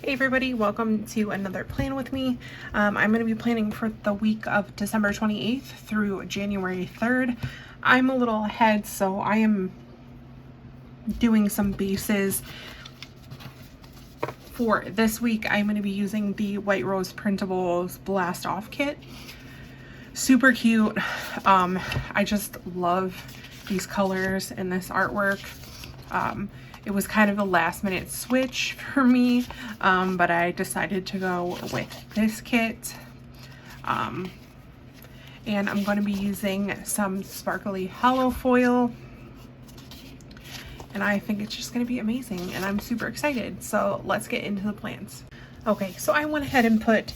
Hey everybody, welcome to another plan with me. I'm going to be planning for the week of December 28th through January 3rd. I'm a little ahead, so I am doing some bases. For this week, I'm going to be using the White Rose Printables Blast Off Kit. Super cute. I just love these colors and this artwork. It was kind of a last minute switch for me, but I decided to go with this kit. And I'm going to be using some sparkly hollow foil. And I think it's just going to be amazing, and I'm super excited. So let's get into the plans. Okay, so I went ahead and put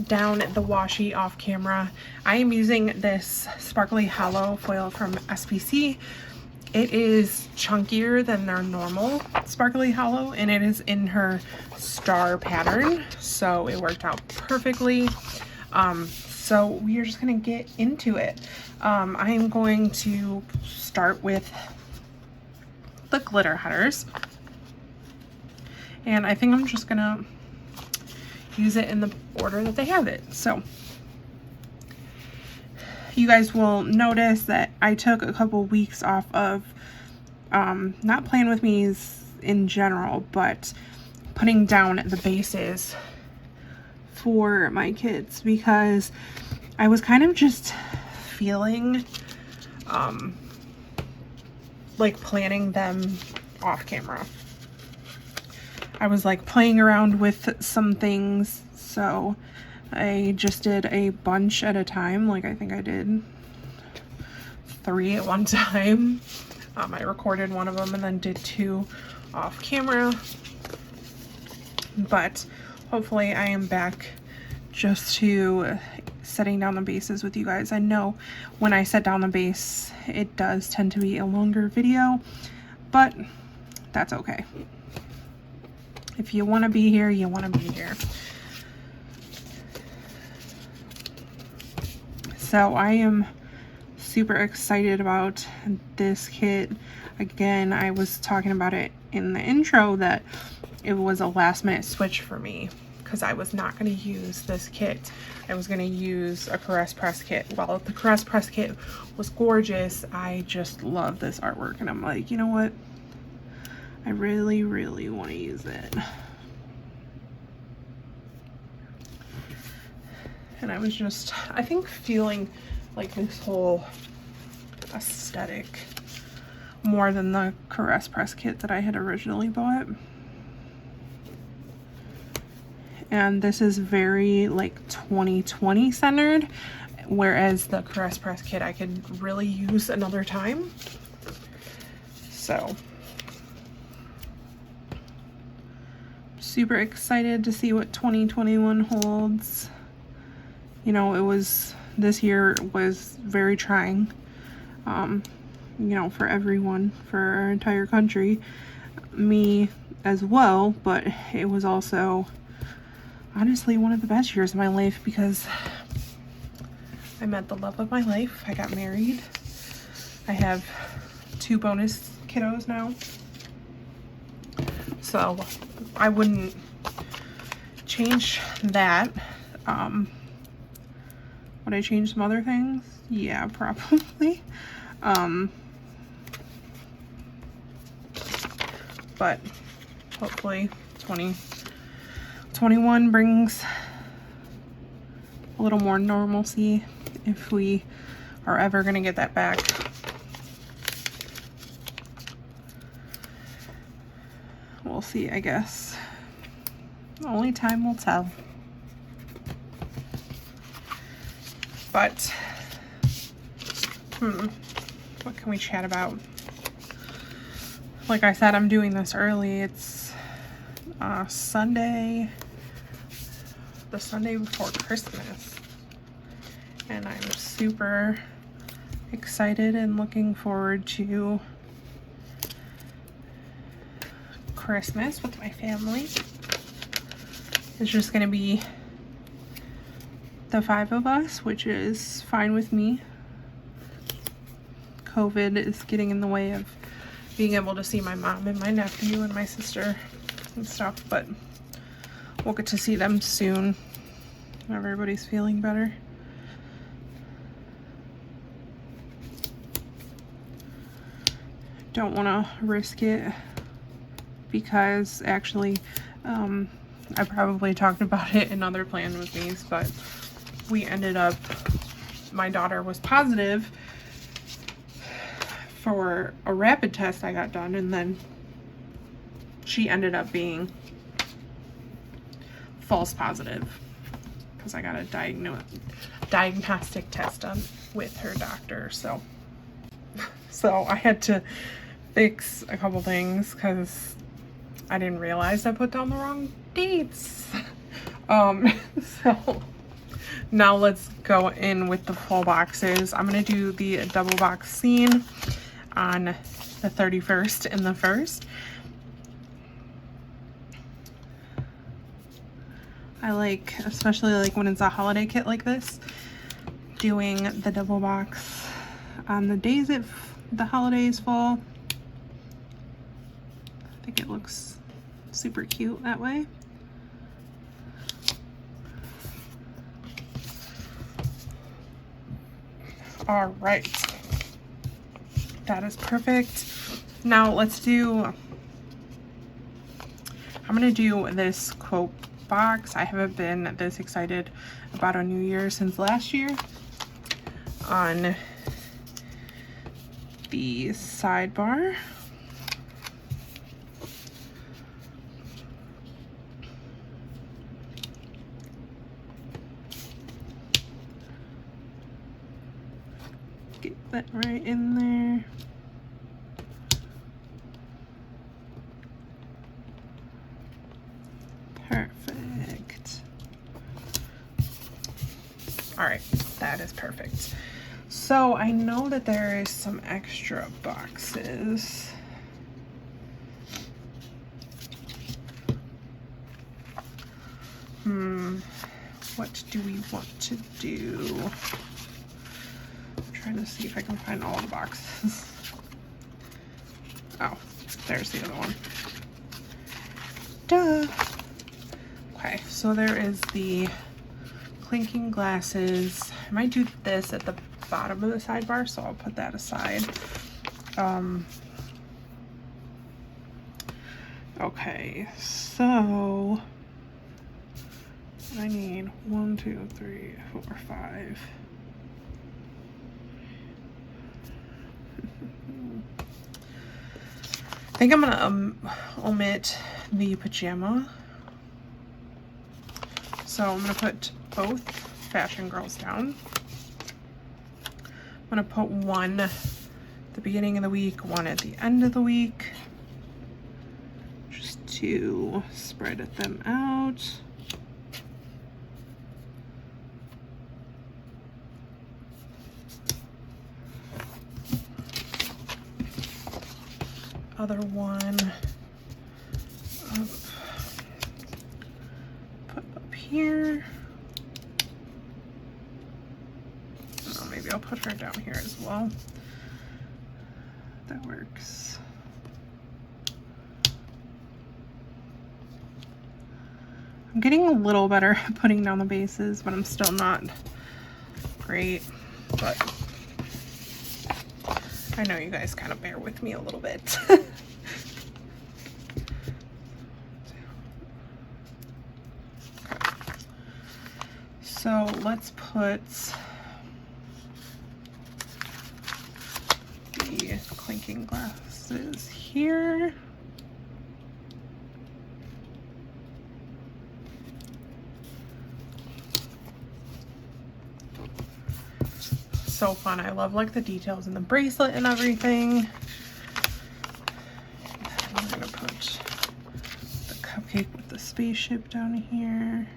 down the washi off camera. I am using this sparkly hollow foil from SPC. It is chunkier than their normal sparkly hollow, and it is in her star pattern, so it worked out perfectly. So we are just gonna get into it. I am going to start with the glitter headers, and I think I'm just gonna use it in the order that they have it. So you guys will notice that I took a couple weeks off of not Plan With Me's in general, but putting down the bases for my kids, because I was kind of just feeling like planning them off camera. I was like playing around with some things, so I just did a bunch at a time. Like I think I did 3 at one time. I recorded one of them and then did 2 off camera. But hopefully I am back just to setting down the bases with you guys. I know when I set down the base, it does tend to be a longer video, but that's okay. If you want to be here, you want to be here. So I am super excited about this kit. Again, I was talking about it in the intro that it was a last minute switch for me, because I was not going to use this kit. I was going to use a Caress Press kit. While the Caress Press kit was gorgeous, I just love this artwork, and I'm like, you know what? I really, really want to use it. And I was just, I think, feeling like this whole aesthetic more than the Caress Press kit that I had originally bought. And this is very like 2020 centered, whereas the Caress Press kit I could really use another time. So super excited to see what 2021 holds. You know, this year was very trying, you know, for everyone, for our entire country, me as well, but it was also honestly one of the best years of my life, because I met the love of my life. I got married. I have 2 bonus kiddos now, so I wouldn't change that. Would I change some other things? Yeah, probably. But hopefully 2021 brings a little more normalcy, if we are ever going to get that back. We'll see, I guess. Only time will tell. But, what can we chat about? Like I said, I'm doing this early. It's Sunday, the Sunday before Christmas. And I'm super excited and looking forward to Christmas with my family. It's just gonna be the 5 of us, which is fine with me. COVID is getting in the way of being able to see my mom and my nephew and my sister and stuff, but we'll get to see them soon. Everybody's feeling better. Don't want to risk it because actually I probably talked about it in other plan with me, but we ended up, my daughter was positive for a rapid test I got done, and then she ended up being false positive because I got a diagnostic test done with her doctor. So I had to fix a couple things because I didn't realize I put down the wrong dates. So now let's go in with the full boxes. I'm gonna do the double box scene on the 31st and the 1st. I like, especially like when it's a holiday kit like this, doing the double box on the days the holidays fall. I think it looks super cute that way. All right, that is perfect. Now let's do, I'm gonna do this quote box. I haven't been this excited about a new year since last year. On the sidebar, get that right in there. Perfect. All right, that is perfect. So I know that there is some extra boxes. What do we want to do? I'm trying to see if I can find all the boxes. Oh, there's the other one. Duh. Okay, so there is the clinking glasses. I might do this at the bottom of the sidebar, so I'll put that aside. Okay, so I need 1, 2, 3, 4, 5. I think I'm gonna omit the pajama. So I'm gonna put both fashion girls down. I'm gonna put one at the beginning of the week, one at the end of the week, just to spread them out. Other one put up here. Oh, maybe I'll put her down here as well. That works. I'm getting a little better at putting down the bases, but I'm still not great. But I know you guys kind of bear with me a little bit. So let's put the clinking glasses here. So fun. I love like the details in the bracelet and everything. I'm gonna put the cupcake with the spaceship down here.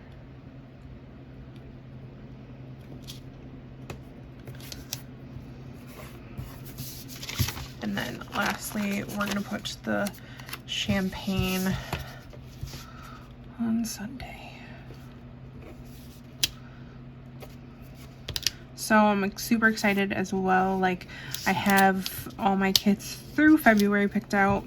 And then lastly, we're gonna put the champagne on Sunday. So I'm super excited as well. Like, I have all my kits through February picked out.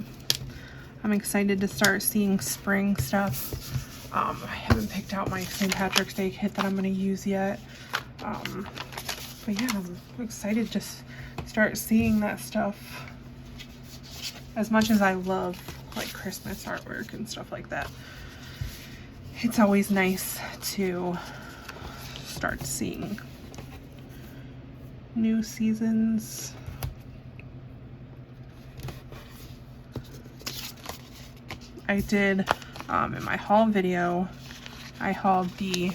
I'm excited to start seeing spring stuff I haven't picked out my St. Patrick's Day kit that I'm going to use yet. But yeah, I'm excited to start seeing that stuff. As much as I love like Christmas artwork and stuff like that, it's always nice to start seeing new seasons. I did, in my haul video, I hauled the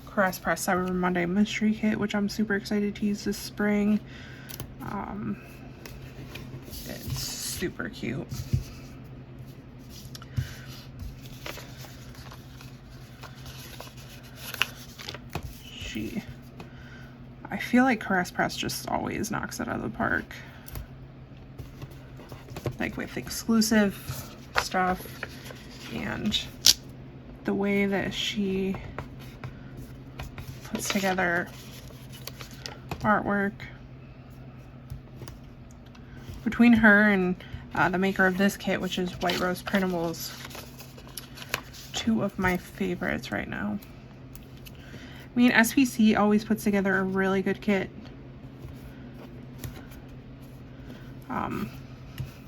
Caress Press Cyber Monday mystery kit, which I'm super excited to use this spring. It's super cute. I feel like Caress Press just always knocks it out of the park. Like with exclusive stuff and the way that she puts together artwork. Between her and the maker of this kit, which is White Rose Printables, two of my favorites right now. I mean, SPC always puts together a really good kit.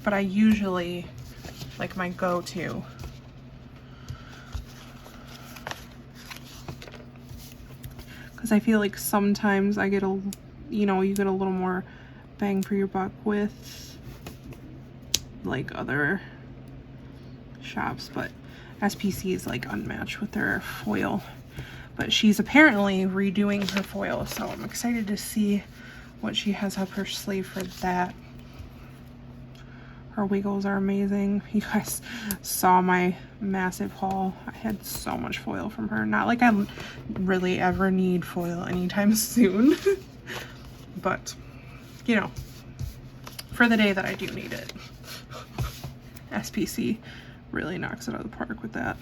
But I usually like my go-to. Because I feel like sometimes I get you get a little more bang for your buck with like other shops, but SPC is like unmatched with their foil. But she's apparently redoing her foil, so I'm excited to see what she has up her sleeve for that. Her wiggles are amazing. You guys saw my massive haul. I had so much foil from her. Not like I really ever need foil anytime soon. But, you know, for the day that I do need it, SPC really knocks it out of the park with that.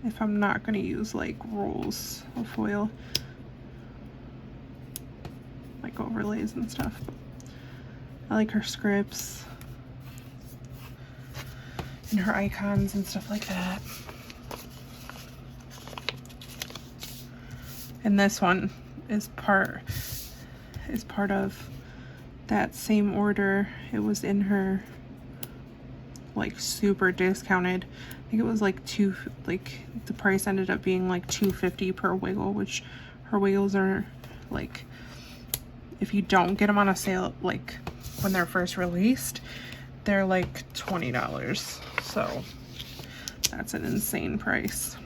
If I'm not going to use like rolls of foil, like overlays and stuff. I like her scripts and her icons and stuff like that. And this one is part of that same order. It was in her like super discounted. I think it was like the price ended up being like $2.50 per wiggle, which her wiggles are like, if you don't get them on a sale like when they're first released, they're like $20. So that's an insane price.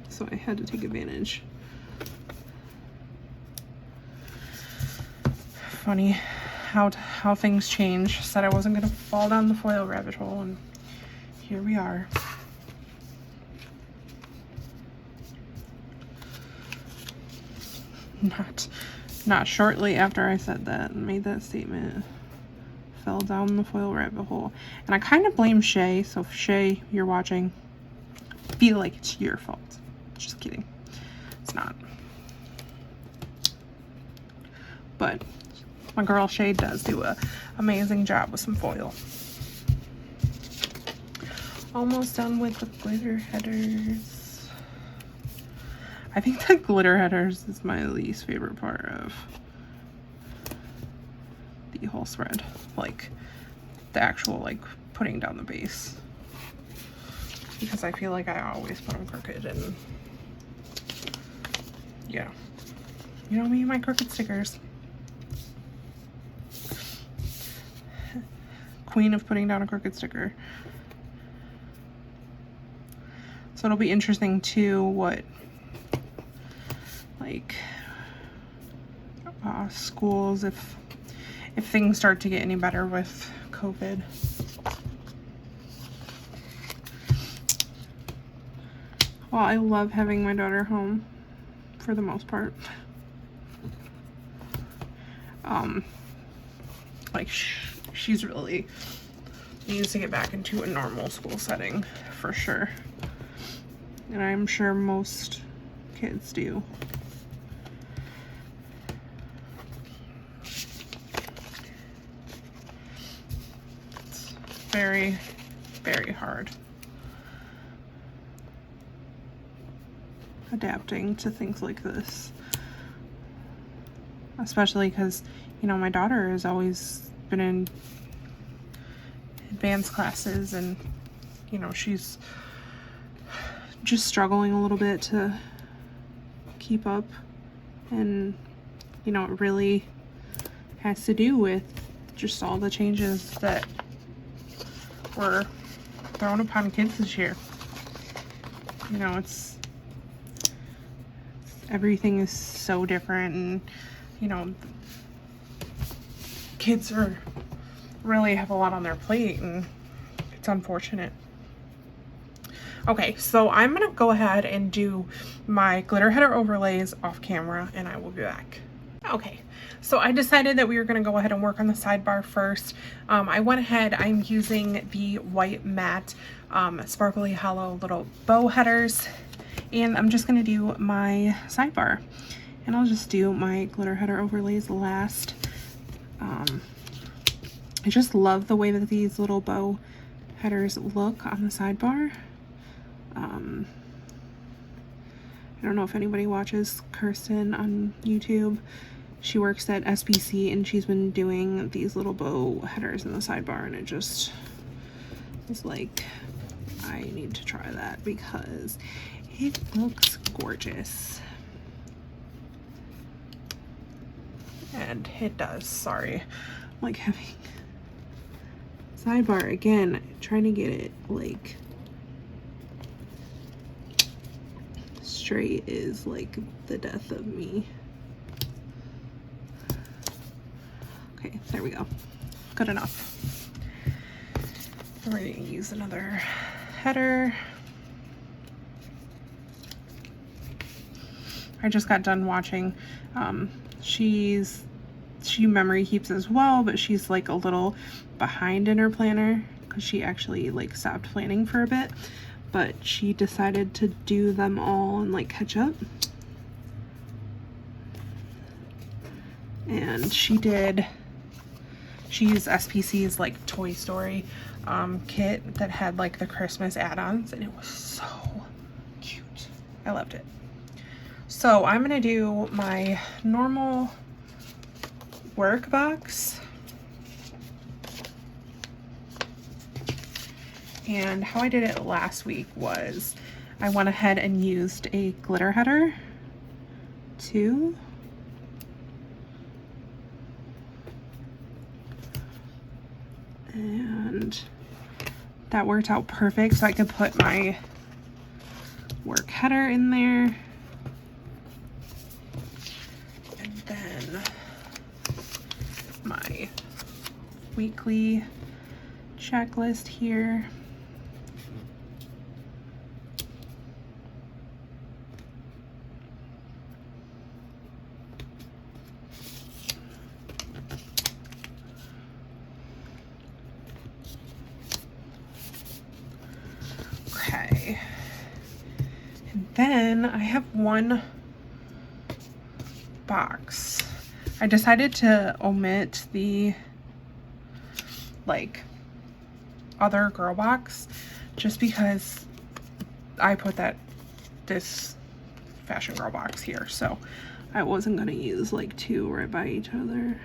So I had to take advantage. Funny how things change. Said I wasn't gonna fall down the foil rabbit hole, and here we are. Not shortly after I said that and made that statement, fell down the foil rabbit hole. And I kind of blame Shay, so if Shay, you're watching, feel like it's your fault. Just kidding. It's not. But my girl Shay does do a amazing job with some foil. Almost done with the glitter headers. I think the glitter headers is my least favorite part of the whole spread. Like the actual like putting down the base. Because I feel like I always put them crooked, and yeah. You know me and my crooked stickers. Queen of putting down a crooked sticker. So it'll be interesting too what like schools, if things start to get any better with COVID. Well, I love having my daughter home for the most part. Like she's really needs to get back into a normal school setting for sure. And I'm sure most kids do. very, very hard adapting to things like this. Especially because, you know, my daughter has always been in advanced classes and, you know, she's just struggling a little bit to keep up. And, you know, it really has to do with just all the changes that were thrown upon kids this year. You know, everything is so different, and you know, kids really have a lot on their plate, and it's unfortunate. Okay, so I'm gonna go ahead and do my glitter header overlays off camera, and I will be back. Okay, so I decided that we were gonna go ahead and work on the sidebar first. I went ahead, I'm using the white matte sparkly hollow little bow headers, and I'm just gonna do my sidebar. And I'll just do my glitter header overlays last. I just love the way that these little bow headers look on the sidebar. I don't know if anybody watches Kirsten on YouTube. She works at SBC and she's been doing these little bow headers in the sidebar, and it just was like, I need to try that because it looks gorgeous. And it does. Sorry, like having sidebar again, trying to get it like straight is like the death of me. Okay, there we go. Good enough. We're going to use another header. I just got done watching. She memory keeps as well, but she's like a little behind in her planner because she actually like stopped planning for a bit, but she decided to do them all and like catch up. And she used SPC's like Toy Story kit that had like the Christmas add-ons, and it was so cute. I loved it. So I'm gonna do my normal work box. And how I did it last week was I went ahead and used a glitter header too. And that worked out perfect, so I could put my work header in there. And then my weekly checklist here. Okay. And then I have one box. I decided to omit the like other girl box just because I put this fashion girl box here, so I wasn't gonna use like two right by each other.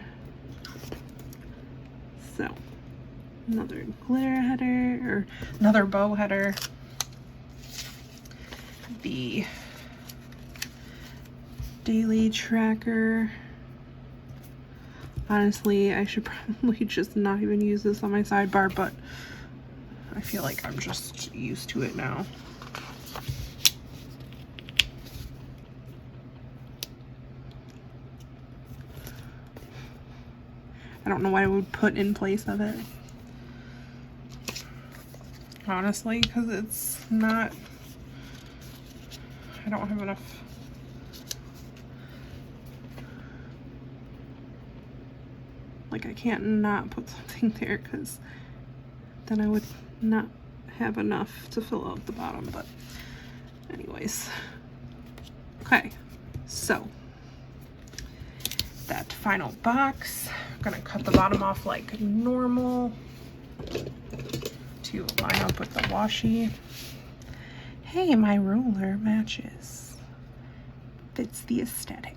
So another glitter header, or another bow header, the daily tracker. Honestly, I should probably just not even use this on my sidebar, but I feel like I'm just used to it now. I don't know what I would put in place of it. Honestly, because it's not, I don't have enough. Like, I can't not put something there because then I would not have enough to fill out the bottom, but anyways. Okay, so that final box, I'm gonna cut the bottom off like normal. to line up with the washi. Hey, my ruler matches. Fits the aesthetic.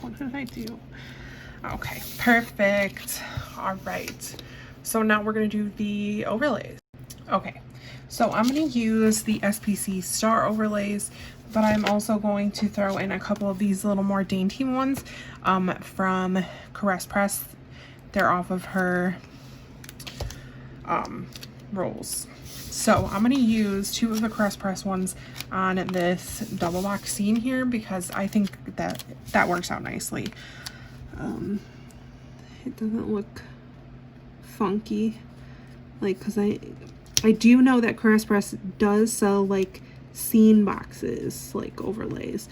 What did I do? Okay, perfect. All right. So now we're going to do the overlays. Okay, so I'm going to use the SPC star overlays, but I'm also going to throw in a couple of these little more dainty ones from Caress Press. They're off of her rolls. So I'm going to use 2 of the Caress Press ones on this double box scene here because I think that that works out nicely. It doesn't look funky, like, because I do know that Caress Press does sell like scene boxes, like overlays,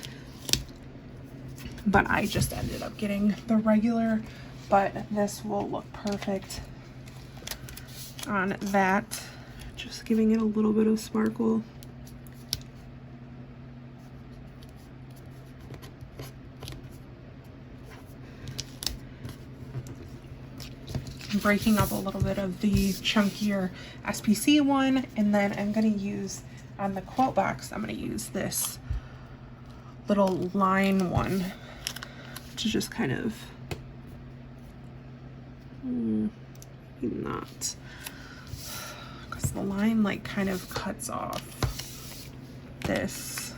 but I just ended up getting the regular, but this will look perfect on that, just giving it a little bit of sparkle. Breaking up a little bit of the chunkier SPC one, and then I'm going to use on the quote box, I'm going to use this little line one to just kind of not, because the line like kind of cuts off this.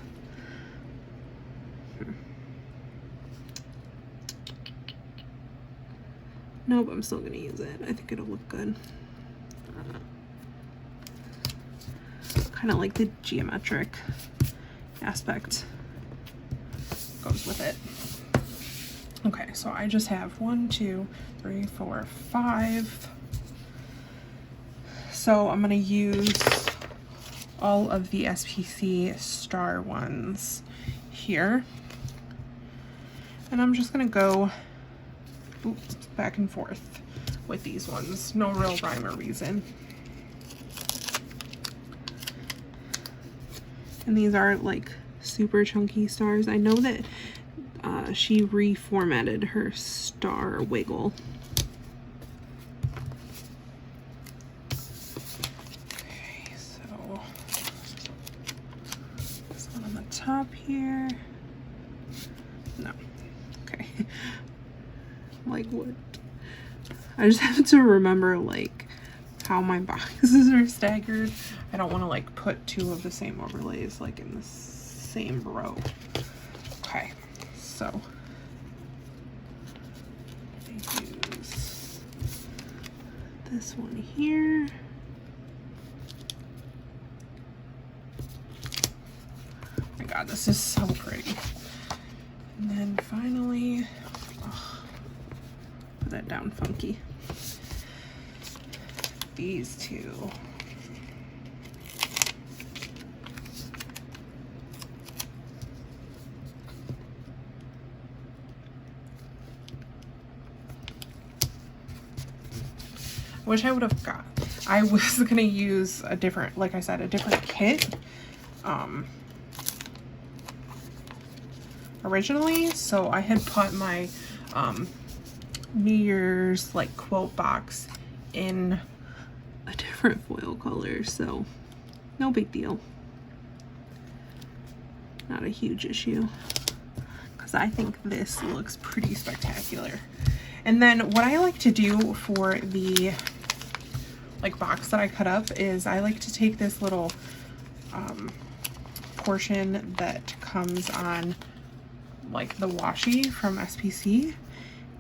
Nope, I'm still gonna use it. I think it'll look good. Kind of like the geometric aspect goes with it. Okay, so I just have 1, 2, 3, 4, 5. So I'm gonna use all of the SPC star ones here. And I'm just gonna go back and forth with these ones. No real rhyme or reason. And these are like super chunky stars. I know that she reformatted her star wiggle. Okay, so this one on the top here. No. Okay. Like what? I just have to remember like how my boxes are staggered. I don't want to like put 2 of the same overlays like in the same row. Okay, so I use this one here. Oh my god, this is so pretty. And then finally, put that down funky. These 2. Wish I would have got. I was gonna use a different, like I said, a different kit originally. So I had put my New Year's like quote box in a different foil color, so no big deal. Not a huge issue, because I think this looks pretty spectacular. And then what I like to do for the like box that I cut up is I like to take this little portion that comes on like the washi from SPC,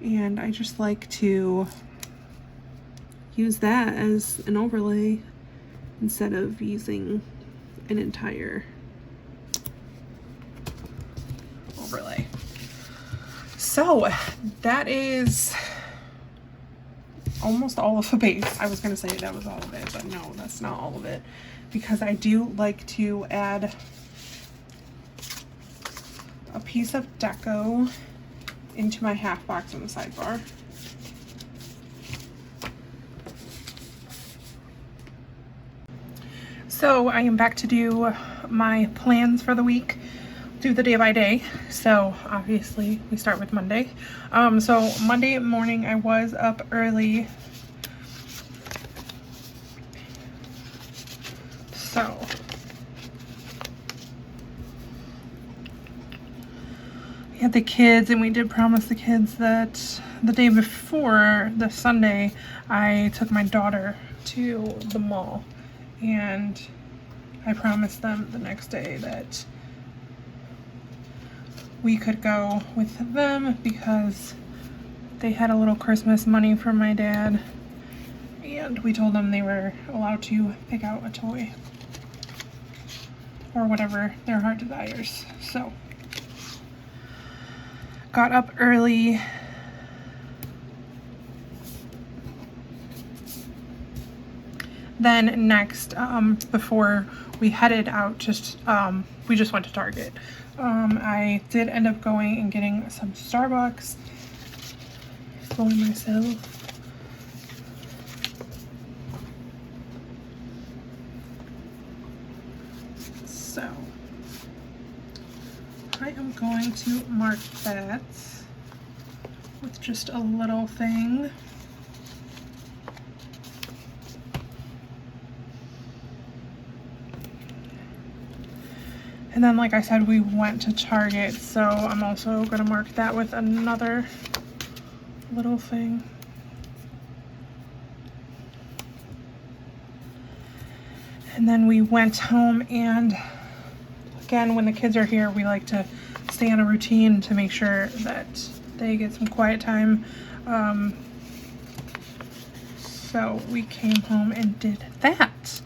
and I just like to use that as an overlay instead of using an entire overlay. So that is almost all of the base. I was gonna say that was all of it, but no, that's not all of it, because I do like to add a piece of deco into my half box on the sidebar. So I am back to do my plans for the week. do the day by day. So obviously we start with Monday. So Monday morning I was up early. So we had the kids, and we did promise the kids that the day before, the Sunday, I took my daughter to the mall, and I promised them the next day that we could go with them because they had a little Christmas money from my dad, and we told them they were allowed to pick out a toy or whatever their heart desires. So got up early. Then next, before we headed out, we just went to Target. I did end up going and getting some Starbucks for myself. So I am going to mark that with just a little thing. And then, like I said, we went to Target, so I'm also going to mark that with another little thing. And then we went home, and again, when the kids are here, we like to stay on a routine to make sure that they get some quiet time. So we came home and did that.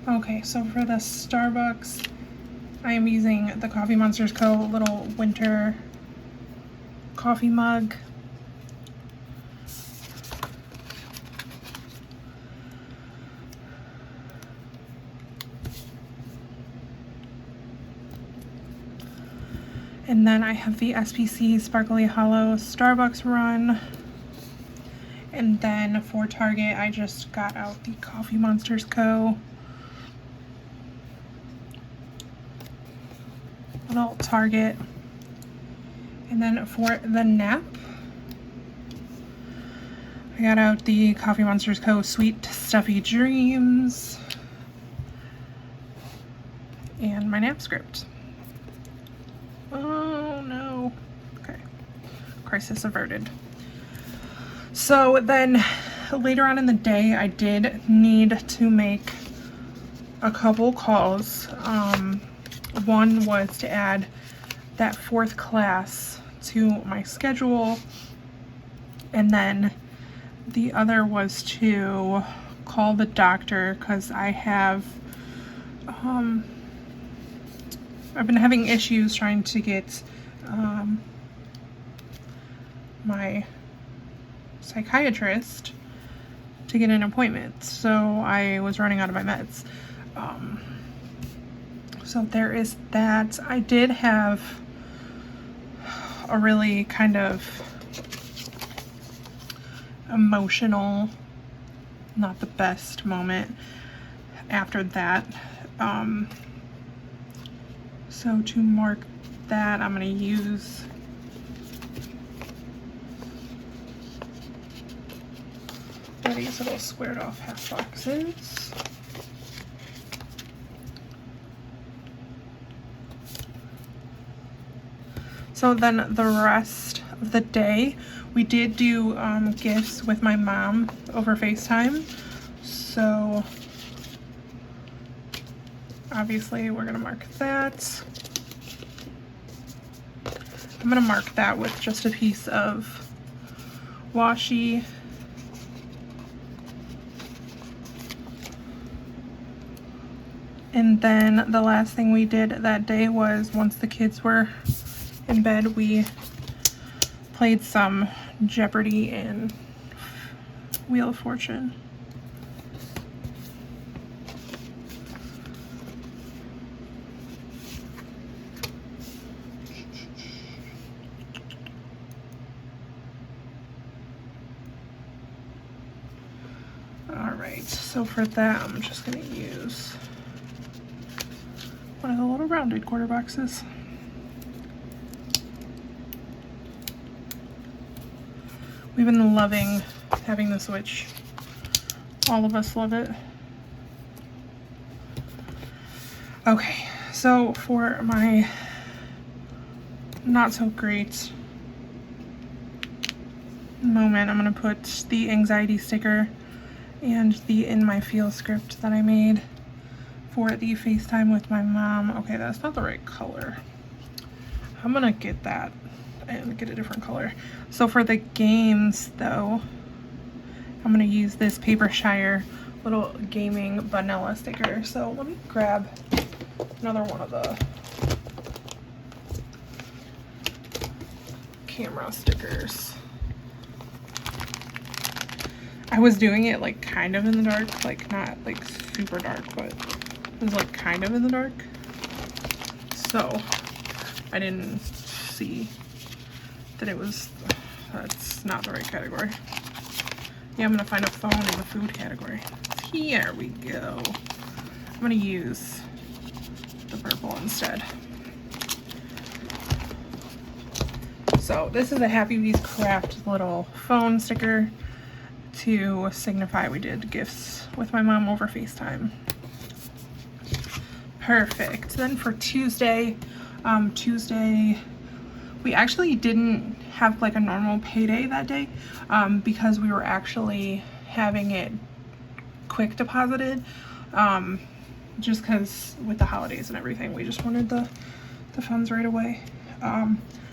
Okay, so for the Starbucks, I am using the Coffee Monsters Co. little winter coffee mug. And then I have the SPC Sparkly Hollow Starbucks run. And then for Target, I just got out the Coffee Monsters Co. little Target. And then for the nap, I got out the Coffee Monsters Co. Sweet Stuffy Dreams and my nap script. Oh no. Okay. Crisis averted. So then later on in the day, I did need to make a couple calls. One was to add that 4th class to my schedule, and then the other was to call the doctor because I have I've been having issues trying to get my psychiatrist to get an appointment, so I was running out of my meds. So there is that. I did have a really kind of emotional, not the best moment after that. So to mark that, I'm going to use these little squared off half boxes. So then the rest of the day, we did do gifts with my mom over FaceTime. So obviously we're gonna mark that. I'm gonna mark that with just a piece of washi. And then the last thing we did that day was, once the kids were in bed, we played some Jeopardy and Wheel of Fortune. right, so for that, I'm just gonna use one of the little rounded quarter boxes. We've been loving having the switch. All of us love it. Okay, so for my not so great moment, I'm gonna put the anxiety sticker and the In My Feel script that I made for the FaceTime with my mom. Okay, that's not the right color. I'm gonna get that and get a different color. So for the games though, I'm gonna use this Paper Shire little gaming vanilla sticker. So let me grab another one of the camera stickers. I was doing it like kind of in the dark, like not like super dark, but it was like kind of in the dark. So I didn't see that it was, that's not the right category. Yeah, I'm gonna find a phone in the food category. Here we go. I'm gonna use the purple instead. So this is a Happy Bees Craft little phone sticker to signify we did gifts with my mom over FaceTime. Perfect. Then for Tuesday, we actually didn't have like a normal payday that day because we were actually having it quick deposited just because with the holidays and everything, we just wanted the funds right away.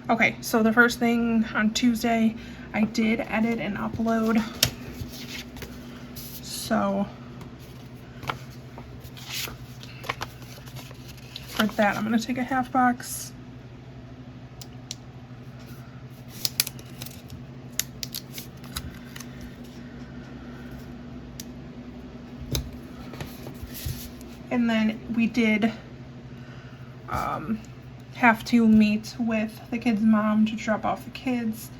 Okay, so the first thing on Tuesday, I did edit and upload. So for that, I'm gonna take a half box. And then we did have to meet with the kid's mom to drop off the kids.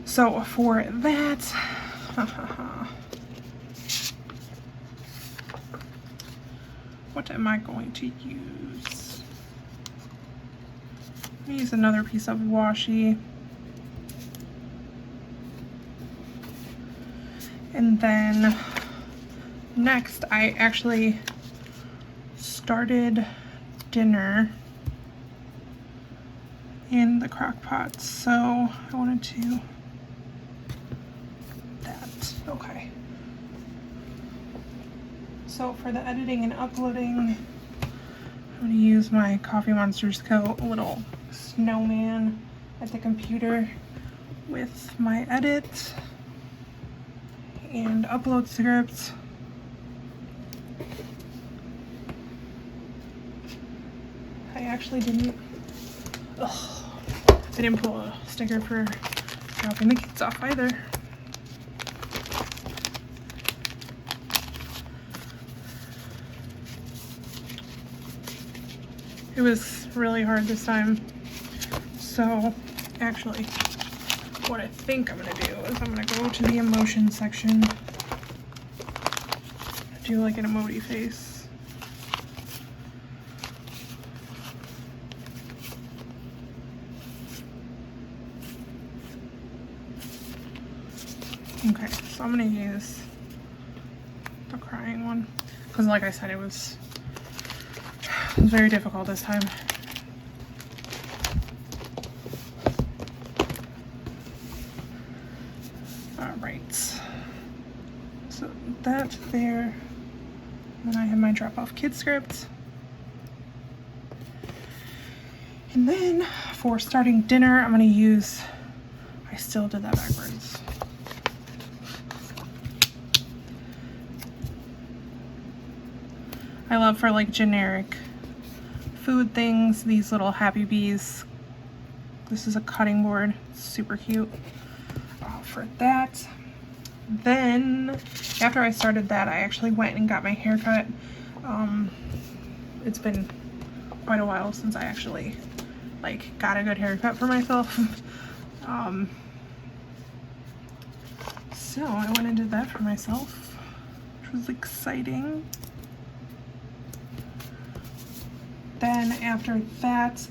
So for that, what am I going to use? I'm gonna use another piece of washi. And then next, I actually started dinner in the crock pot, so I wanted to that. Okay. So for the editing and uploading, I'm going to use my Coffee Monsters Co. little snowman at the computer with my edit and upload script. I actually didn't, I didn't pull a sticker for dropping the kids off either. It was really hard this time. So actually, what I think I'm gonna do is I'm gonna go to the emotion section, do like an emoji face. Okay, so I'm gonna use the crying one because like I said, it was very difficult this time. So that there, and then I have my drop off kid script. And then for starting dinner, I'm gonna use, I still did that backwards. I love for like generic food things, these little Happy Bees. This is a cutting board, super cute. For that. Then after I started that, I actually went and got my hair cut. It's been quite a while since I actually like got a good haircut for myself. So I went and did that for myself, which was exciting. Then after that,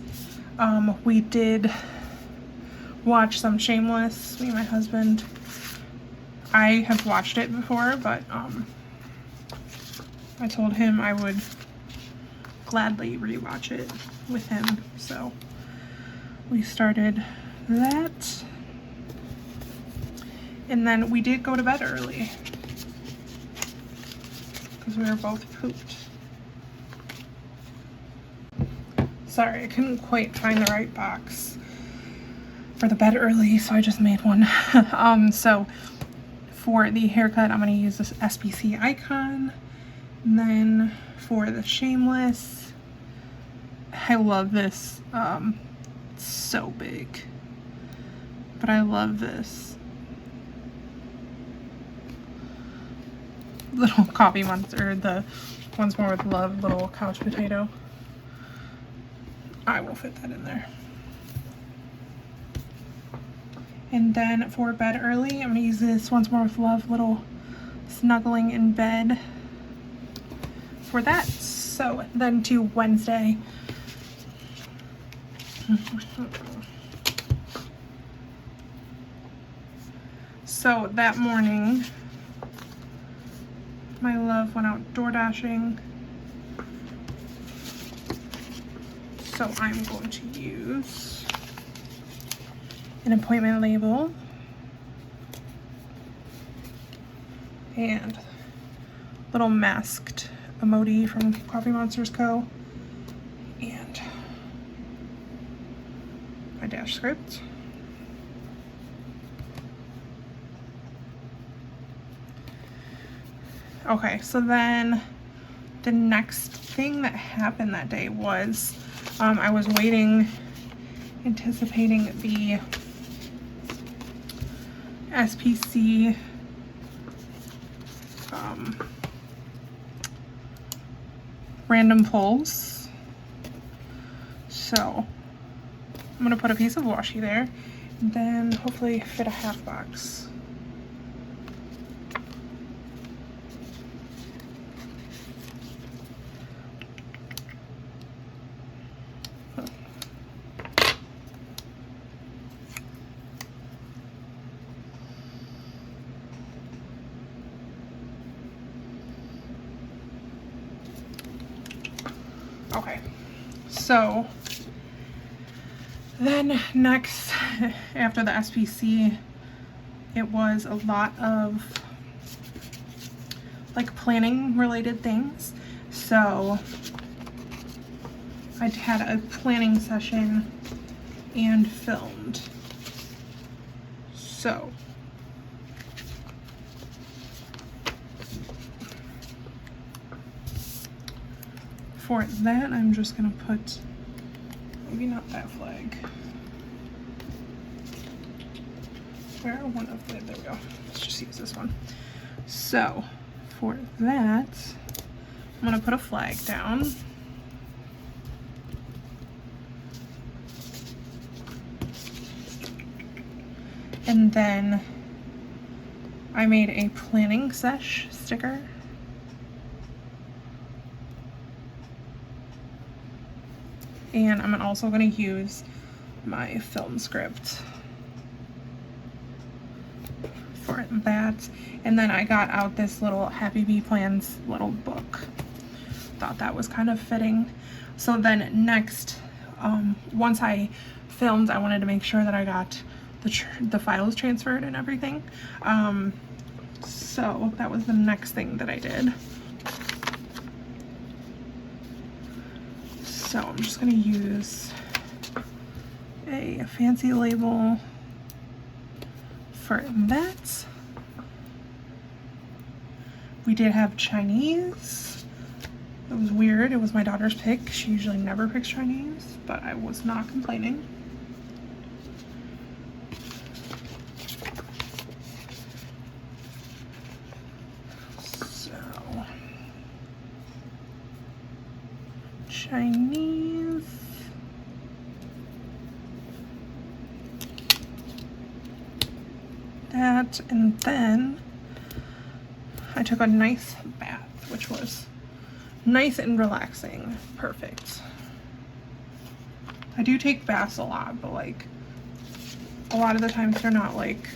we did watch some Shameless, me and my husband. I have watched it before, but I told him I would gladly rewatch it with him, so we started that. And then we did go to bed early because we were both pooped. Sorry, I couldn't quite find the right box for the bed early, so I just made one. So for the haircut, I'm going to use this SPC icon. And then for the Shameless, I love this. It's so big, but I love this little coffee monster, the Once More with Love little couch potato. I will fit that in there. And then for bed early, I'm going to use this Once More with Love little snuggling in bed for that. So then to Wednesday. So that morning, my love went out door dashing. So I'm going to use an appointment label and little masked emoji from Coffee Monsters Co. and my dash script. Okay, so then the next thing that happened that day was I was waiting, anticipating the SPC random pulls. So I'm gonna put a piece of washi there and then hopefully fit a half box. Okay, so then next, after the SPC, it was a lot of like planning related things. So I had a planning session and filmed. So for that, I'm just gonna put, maybe not that flag. Where one of the, there we go. Let's just use this one. So for that, I'm gonna put a flag down. And then I made a planning sesh sticker. And I'm also going to use my film script for that. And then I got out this little AbbyMariePlans little book. Thought that was kind of fitting. So then next, once I filmed, I wanted to make sure that I got the files transferred and everything. So that was the next thing that I did. So I'm just going to use a fancy label for that. We did have Chinese. It was weird. It was my daughter's pick. She usually never picks Chinese, but I was not complaining. So Chinese. that, and then I took a nice bath, which was nice and relaxing. Perfect. I do take baths a lot, but like a lot of the times they're not like,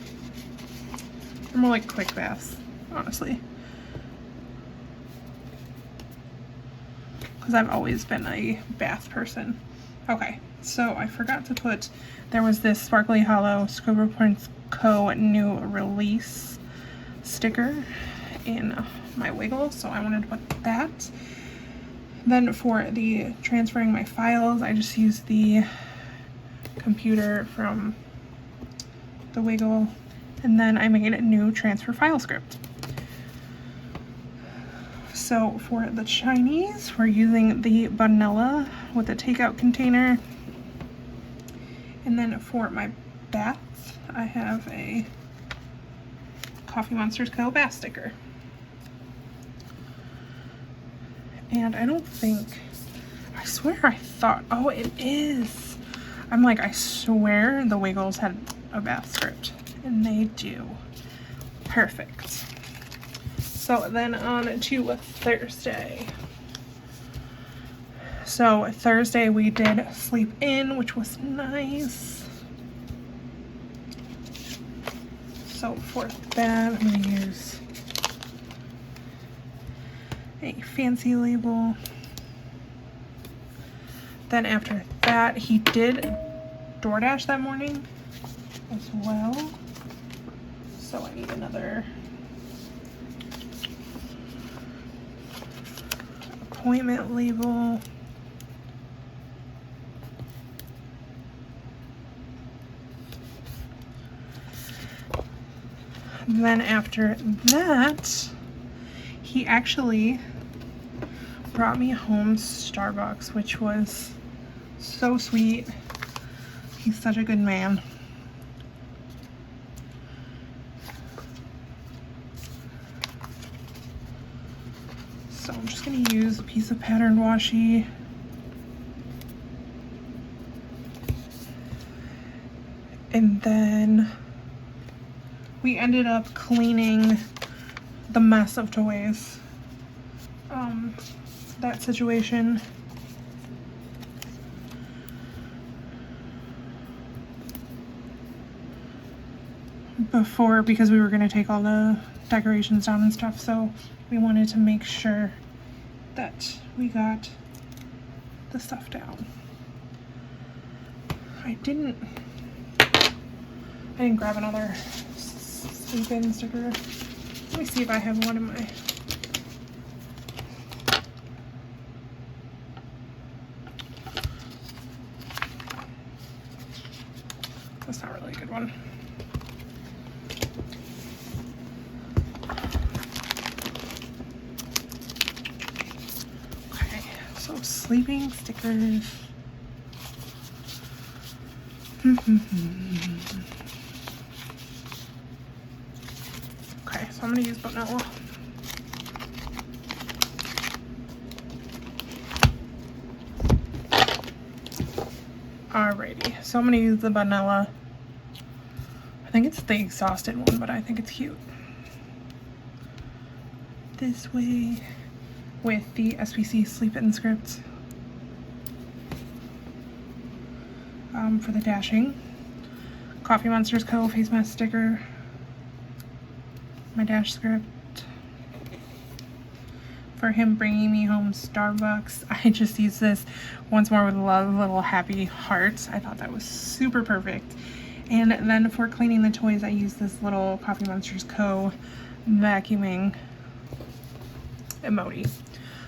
they're more like quick baths, honestly. Because I've always been a bath person. Okay, so I forgot to put, there was this Sparkly Hollow Scribble Prints Co. new release sticker in my wiggle, so I wanted to put that. Then for the transferring my files, I just used the computer from the wiggle, and then I made a new transfer file script. So for the Chinese, we're using the vanilla with the takeout container. And then for my baths, I have a Coffee Monsters Co. bath sticker. And I don't think, I swear I thought, oh, it is. I'm like, I swear the Wiggles had a bath script, and they do. Perfect. So then on to Thursday. So Thursday we did sleep in, which was nice. So for that, I'm gonna use a fancy label. Then after that, he did DoorDash that morning as well. So I need another appointment label. Then after that, he actually brought me home Starbucks, which was so sweet. He's such a good man. So I'm just going to use a piece of pattern washi. And then we ended up cleaning the mess of toys. That situation. Before, because we were going to take all the decorations down and stuff, so we wanted to make sure that we got the stuff down. I didn't grab another sleep-in sticker. Let me see if I have one in my... That's not really a good one. Okay, so sleeping stickers. Okay, so I'm gonna use vanilla. Alrighty, so I'm gonna use the vanilla. I think it's the exhausted one, but I think it's cute. This way with the SPC sleep-in script. For the dashing. Coffee Monsters Co. face mask sticker. My dash script. For him bringing me home Starbucks, I just used this once more with love little happy hearts. I thought that was super perfect. And then for cleaning the toys, I used this little Coffee Monsters Co. vacuuming emoji.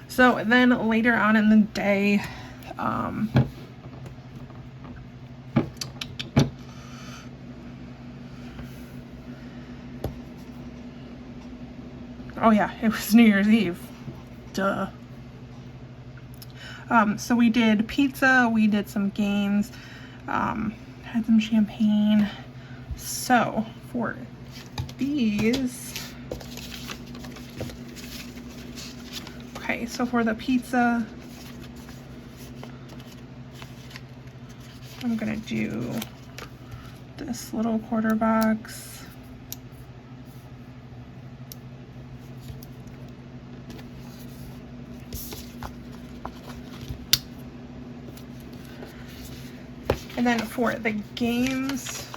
So then later on in the day, oh yeah, it was New Year's Eve. Duh. So we did pizza, we did some games, had some champagne. So for these, okay, so for the pizza, I'm gonna do this little quarter box. And then for the games,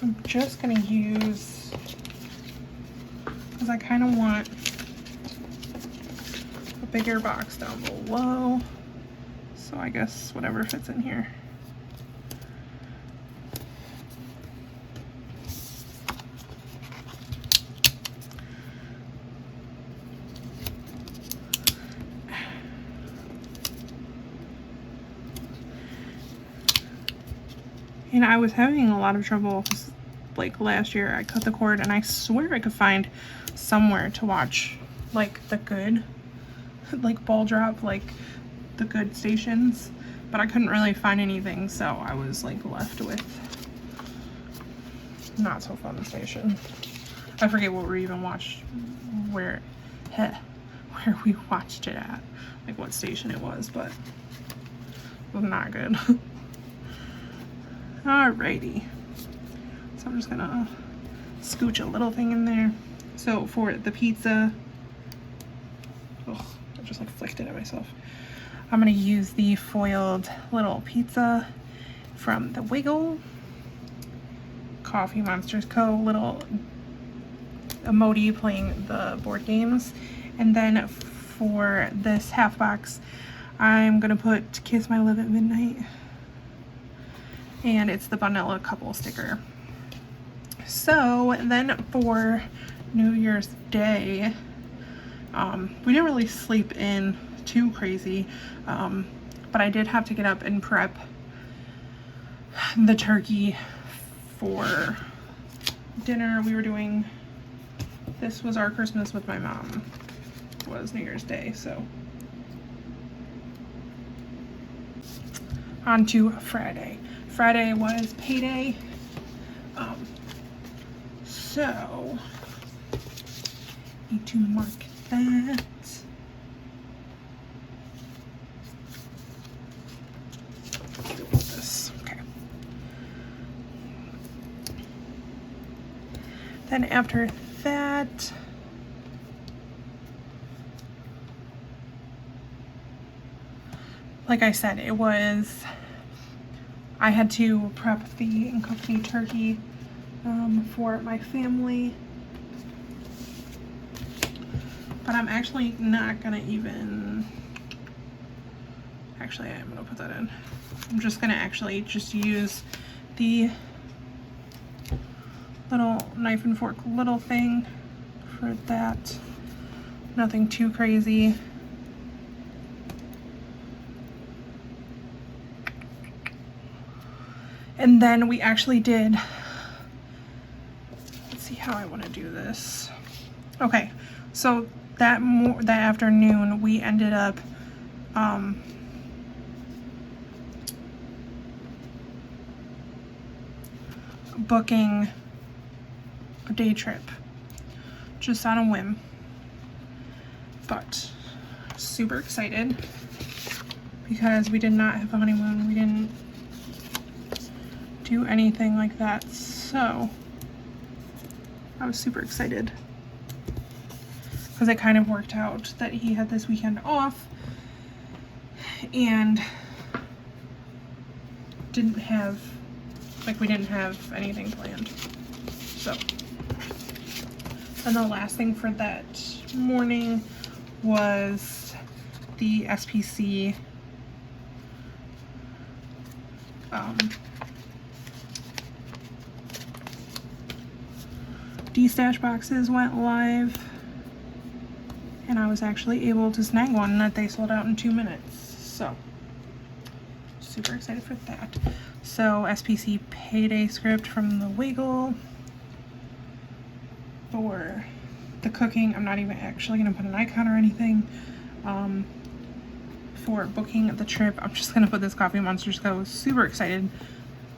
I'm just gonna use, because I kind of want a bigger box down below. So I guess whatever fits in here. And I was having a lot of trouble, like last year I cut the cord and I swear I could find somewhere to watch like the good, like ball drop, like the good stations, but I couldn't really find anything, so I was like left with not so fun station. I forget what we even watched, where we watched it at, like what station it was, but it was not good. Alrighty, so I'm just gonna scooch a little thing in there. So for the pizza, oh, I just like flicked it at myself. I'm gonna use the foiled little pizza from the Wiggle. Coffee Monsters Co. little emoji playing the board games. And then for this half box, I'm gonna put Kiss My Love at Midnight. And it's the vanilla couple sticker. So then for New Year's Day, we didn't really sleep in too crazy, but I did have to get up and prep the turkey for dinner. We were doing, this was our Christmas with my mom, was New Year's Day, so on to Friday. Friday was payday, so need to mark that. This, okay. Then after that, like I said, it was, I had to prep the and cook the turkey for my family, but I'm actually not gonna even, actually I am gonna put that in. I'm just gonna actually just use the little knife and fork little thing for that. Nothing too crazy. And then we actually did, let's see how I want to do this. Okay, so that afternoon we ended up booking a day trip just on a whim, but super excited because we did not have a honeymoon. We didn't do anything like that, so I was super excited because it kind of worked out that he had this weekend off and didn't have, like, we didn't have anything planned. So, and the last thing for that morning was the SPC D-stash boxes went live, and I was actually able to snag one that they sold out in 2 minutes, so super excited for that. So SPC payday script from the Wiggle. For the cooking, I'm not even actually going to put an icon or anything. For booking the trip, I'm just going to put this Coffee Monsters Co. super excited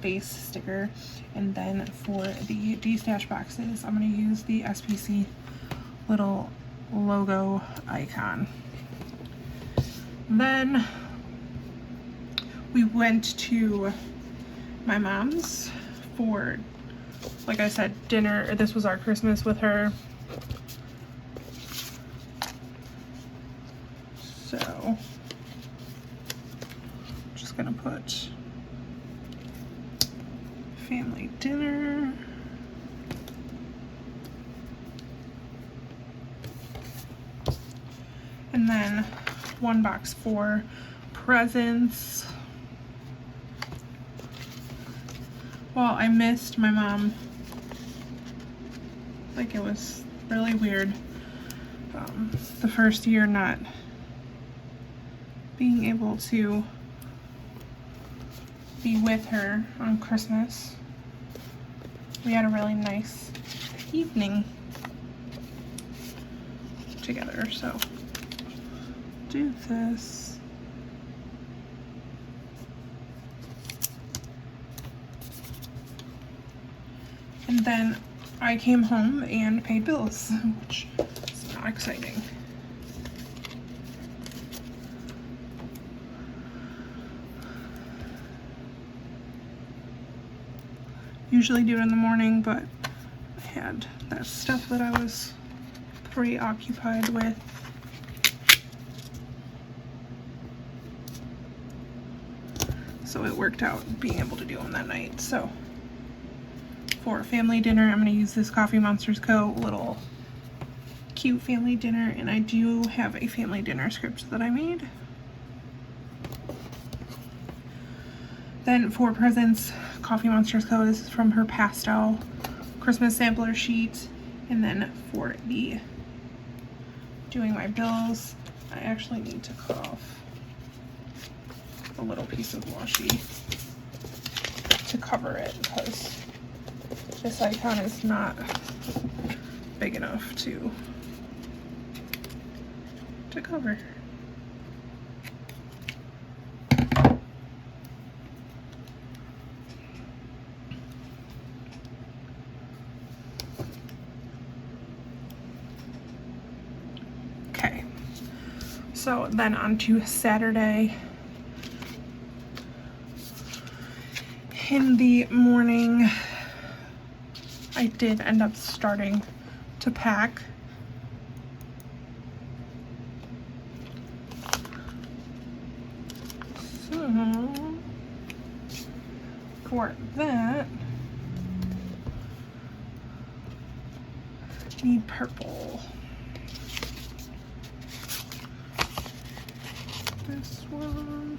base sticker. And then for the D-stash boxes, I'm going to use the SPC little logo icon. Then we went to my mom's for, like I said, dinner. This was our Christmas with her. So I'm just gonna put family dinner. And then one box for presents. Well, I missed my mom. Like, it was really weird. The first year not being able to be with her on Christmas. We had a really nice evening together, so do this. And then I came home and paid bills, which is not exciting. Usually do it in the morning, but I had that stuff that I was preoccupied with. So it worked out being able to do them that night. So for family dinner, I'm gonna use this Coffee Monsters Co. little cute family dinner, and I do have a family dinner script that I made. Then for presents, Coffee Monsters Co. This is from her pastel Christmas sampler sheet. And then for the doing my bills, I actually need to cut off a little piece of washi to cover it because this icon is not big enough to cover. Okay, so then on to Saturday. In the morning, I did end up starting to pack. So, for that, I need purple. This one.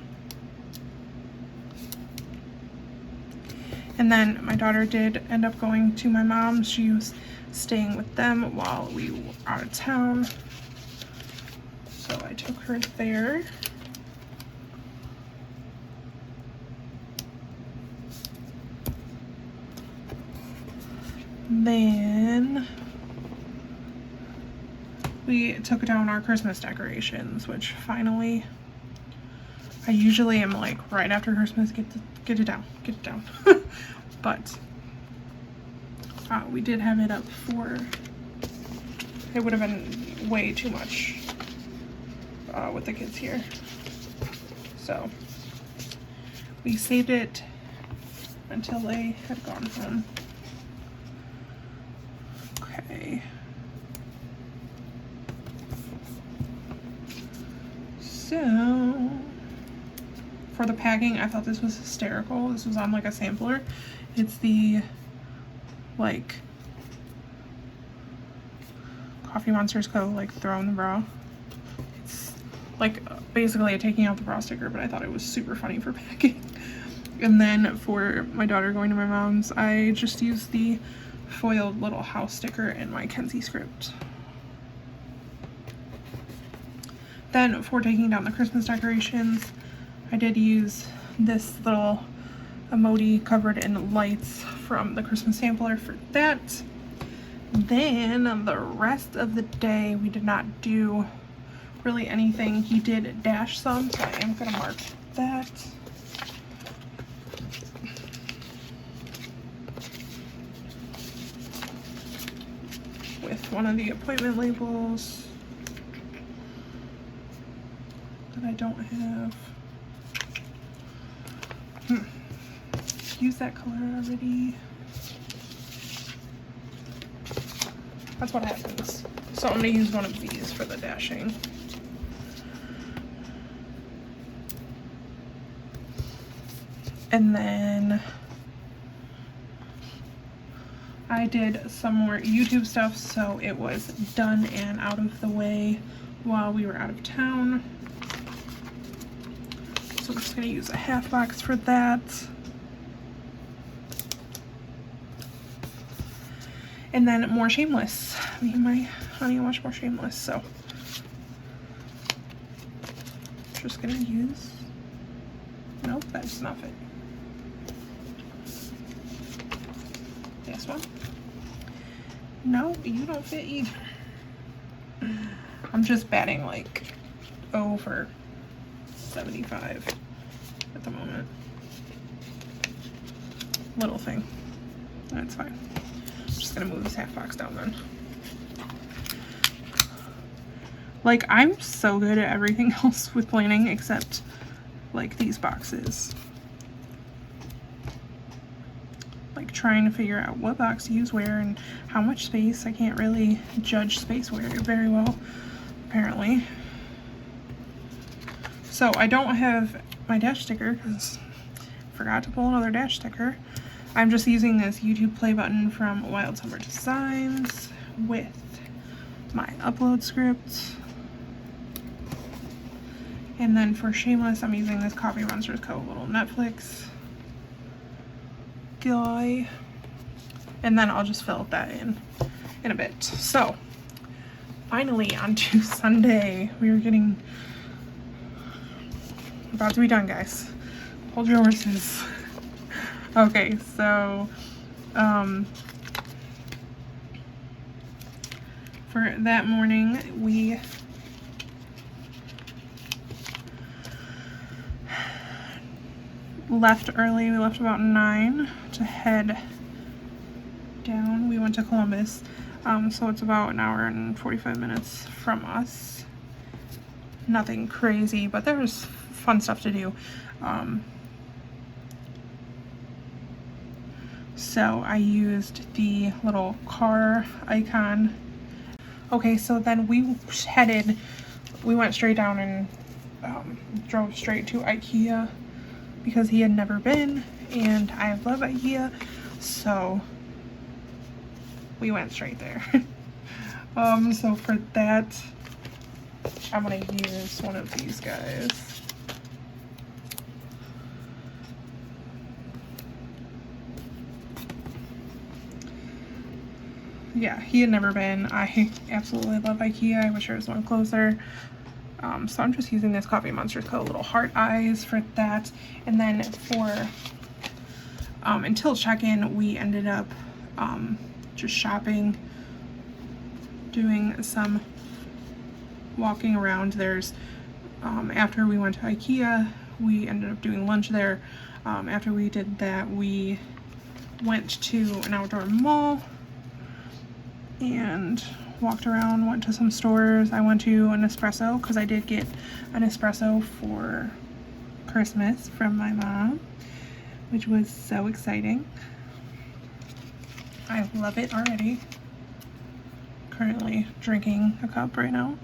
And then my daughter did end up going to my mom's. She was staying with them while we were out of town. So I took her there. Then we took down our Christmas decorations, which finally, I usually am like right after Christmas, get it down. But we did have it up for, it would have been way too much with the kids here. So we saved it until they had gone home. Okay. So for the packing, I thought this was hysterical. This was on like a sampler. It's the like Coffee Monsters Co. like throw in the bra. It's like basically a taking out the bra sticker, but I thought it was super funny for packing. And then for my daughter going to my mom's, I just used the foiled little house sticker in my Kenzie script. Then for taking down the Christmas decorations, I did use this little emoji covered in lights from the Christmas sampler for that. Then the rest of the day we did not do really anything. He did dash some, so I am gonna mark that. With one of the appointment labels that I don't have. Use that color already. That's what happens. So I'm gonna use one of these for the dashing. And then I did some more YouTube stuff, so it was done and out of the way while we were out of town. So I'm just going to use a half box for that. And then more Shameless. Me and my honey watch more Shameless, so just going to use, nope, that does not fit. This one. No, you don't fit either. I'm just batting like over 75 at the moment. Little thing. That's fine. I'm just gonna move this half box down then. Like, I'm so good at everything else with planning except like these boxes. Like trying to figure out what box to use where and how much space. I can't really judge space very well, apparently. So I don't have my dash sticker because I forgot to pull another dash sticker. I'm just using this YouTube play button from Wild Summer Designs with my upload script. And then for Shameless, I'm using this Coffee Monsters Co. little Netflix guy. And then I'll just fill that in a bit. So finally on to Sunday. We were getting about to be done, guys. Hold your horses. Okay, so for that morning we left early. We left about 9 to head down. We went to Columbus, so it's about an hour and 45 minutes from us. Nothing crazy, but there was fun stuff to do. So I used the little car icon. Okay, so then we went straight down and drove straight to IKEA because he had never been, and I love IKEA, so we went straight there. So for that, I'm gonna use one of these guys. Yeah, he had never been. I absolutely love IKEA. I wish there was one closer. So I'm just using this Coffee Monsters Co. little heart eyes for that. And then for until check-in, we ended up just shopping, doing some walking around. There's after we went to IKEA, we ended up doing lunch there. After we did that, we went to an outdoor mall and walked around, went to some stores. I went to an espresso because I did get an espresso for Christmas from my mom, which was so exciting. I love it already. Currently drinking a cup right now.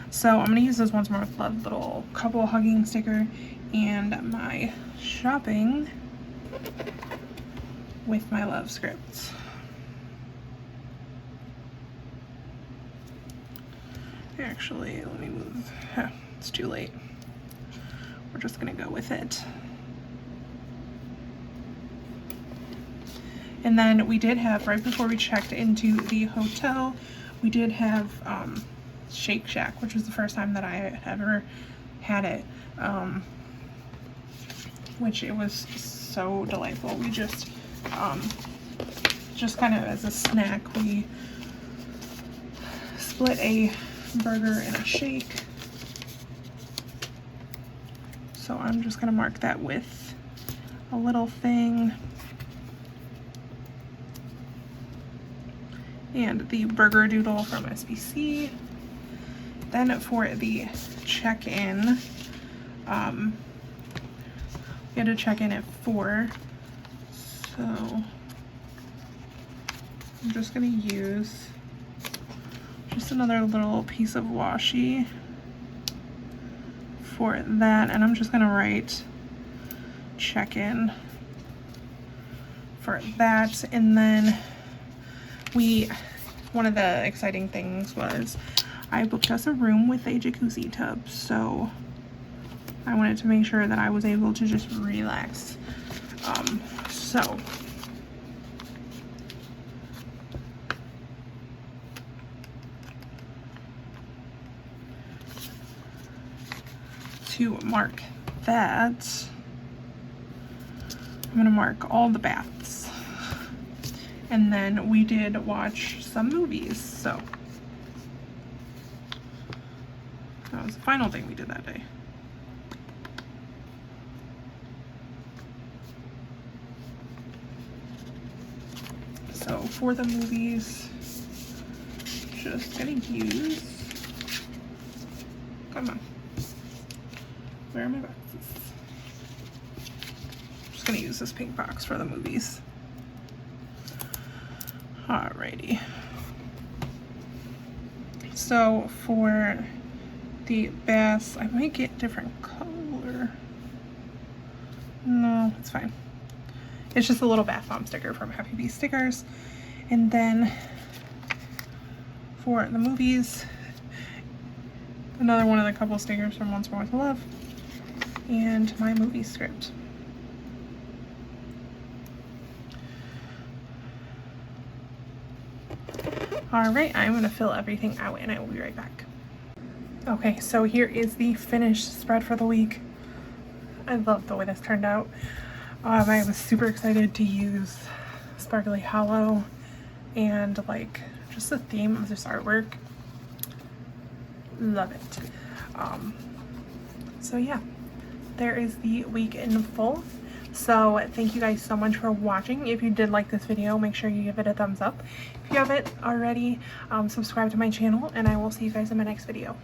So I'm gonna use this once more with love little couple hugging sticker and my shopping with my love script. Actually, let me move. It's too late. We're just gonna go with it. And then we did have, right before we checked into the hotel, we did have Shake Shack, which was the first time that I had ever had it. Which it was so delightful. We just kind of as a snack, we split a burger and a shake. So I'm just gonna mark that with a little thing. And the burger doodle from SBC. Then for the check-in, we had to check in at 4. So I'm just gonna use just another little piece of washi for that, and I'm just gonna write check-in for that. And then one of the exciting things was I booked us a room with a jacuzzi tub, so I wanted to make sure that I was able to just relax. So to mark that, I'm gonna mark all the baths. And then we did watch some movies, so that was the final thing we did that day. So for the movies, just gonna use, come on, where are my boxes? Just gonna use this pink box for the movies. Alrighty. So for the bass, I might get different color. No, it's fine. It's just a little bath bomb sticker from Happy Bee Stickers. And then for the movies, another one of the couple stickers from Once More with Love, and my movie script. Alright, I'm going to fill everything out and I will be right back. Okay, so here is the finished spread for the week. I love the way this turned out. I was super excited to use Sparkly Hollow and like just the theme of this artwork. Love it. So yeah, there is the week in full. So thank you guys so much for watching. If you did like this video, make sure you give it a thumbs up. If you haven't already, subscribe to my channel, and I will see you guys in my next video.